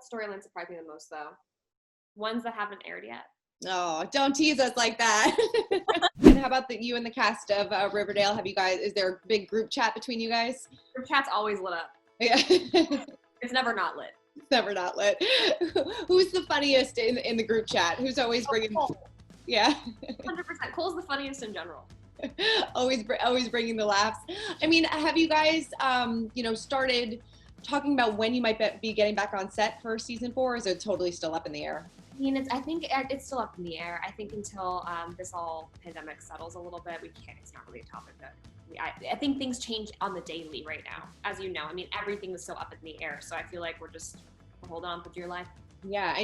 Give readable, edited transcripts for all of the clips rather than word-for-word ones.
storyline surprised me the most, though? Ones that haven't aired yet. Oh, don't tease us like that. And how about you and the cast of Riverdale? Is there a big group chat between you guys? Group chat's always lit up. Yeah. It's never not lit. It's never not lit. Who's the funniest in the group chat? Who's always bringing? Cole. Yeah. 100%. Cole's the funniest in general. always bringing the laughs. I mean, have you guys, started talking about when you might be getting back on set for season 4? Or is it totally still up in the air? I mean, I think it's still up in the air. I think until this whole pandemic settles a little bit, it's not really a topic that I think things change on the daily right now, as you know. I mean, everything is so up in the air. So I feel like we're just hold on for dear life. Yeah,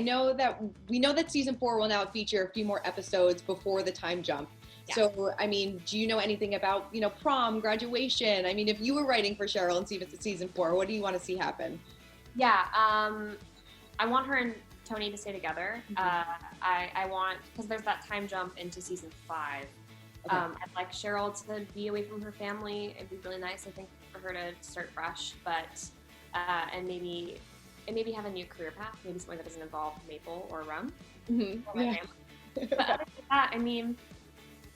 we know that season 4 will now feature a few more episodes before the time jump. Yeah. So, I mean, do you know anything about, prom, graduation? I mean, if you were writing for Cheryl and season 4, what do you want to see happen? Yeah, I want her and Tony to stay together. Mm-hmm. I want, because there's that time jump into season 5. Okay. I'd like Cheryl to be away from her family. It'd be really nice, I think, for her to start fresh, but and maybe have a new career path, maybe something that doesn't involve maple or rum. Mm-hmm. Yeah. But other than that, I mean,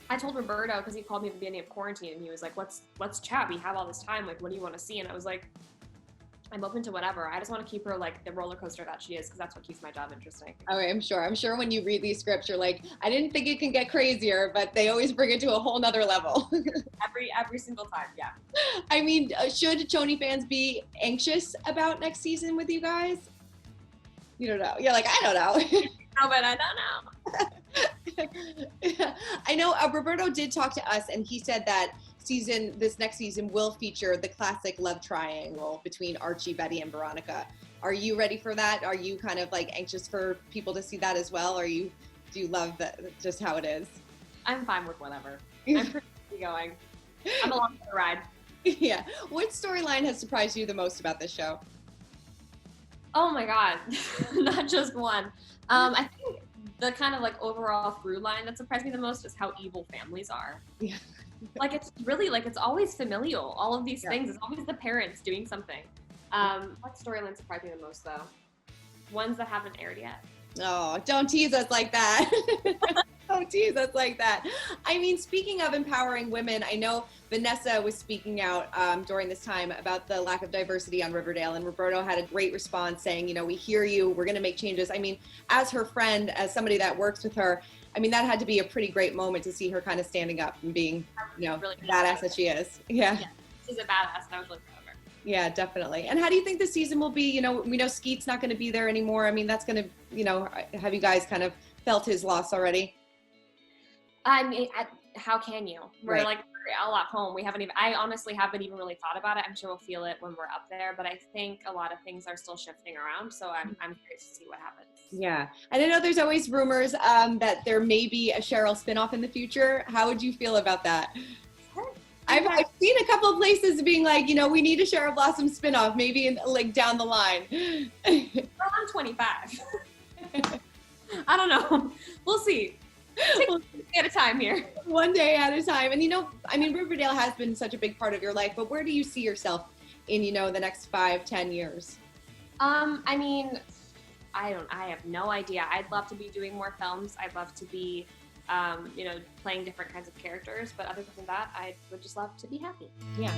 I told Roberto, because he called me at the beginning of quarantine, and he was like, let's chat. We have all this time. Like, what do you want to see? And I was like, I'm open to whatever. I just want to keep her like the roller coaster that she is, because that's what keeps my job interesting. Oh, I'm sure when you read these scripts, you're like, I didn't think it can get crazier, but they always bring it to a whole nother level. every single time, yeah. I mean, should Tony fans be anxious about next season with you guys? You don't know. You're like, I don't know. No, but I don't know. Yeah. I know Roberto did talk to us, and he said that this next season will feature the classic love triangle between Archie, Betty, and Veronica. Are you ready for that? Are you kind of like anxious for people to see that as well? Or do you love that, just how it is? I'm fine with whatever. I'm pretty going. I'm along for the ride. Yeah. What storyline has surprised you the most about this show? Oh my God, not just one. I think the kind of like overall through line that surprised me the most is how evil families are. Yeah. Like, it's really like, it's always familial. All of these things, it's always the parents doing something. What storyline surprised me the most, though? Ones that haven't aired yet. Oh, don't tease us like that. Don't tease us like that. I mean, speaking of empowering women, I know Vanessa was speaking out during this time about the lack of diversity on Riverdale, and Roberto had a great response saying, we hear you, we're going to make changes. I mean, as her friend, as somebody that works with her, I mean, that had to be a pretty great moment to see her kind of standing up and being, really badass that she is. Yeah. She's a badass, and I was really proud of her. Yeah, definitely. And how do you think the season will be? We know Skeet's not going to be there anymore. I mean, that's going to, have you guys kind of felt his loss already? I mean, how can you? We're right. Like, we're all at home. I honestly haven't even really thought about it. I'm sure we'll feel it when we're up there, but I think a lot of things are still shifting around. So I'm curious to see what happens. Yeah. And I know there's always rumors that there may be a Cheryl spinoff in the future. How would you feel about that? I've seen a couple of places being like, we need a Cheryl Blossom spinoff, maybe like down the line. Well, I'm 25. I don't know. We'll see. Take one day at a time here. One day at a time. And Riverdale has been such a big part of your life, but where do you see yourself in, the next 5-10 years? I mean, I have no idea. I'd love to be doing more films. I'd love to be, playing different kinds of characters. But other than that, I would just love to be happy. Yeah.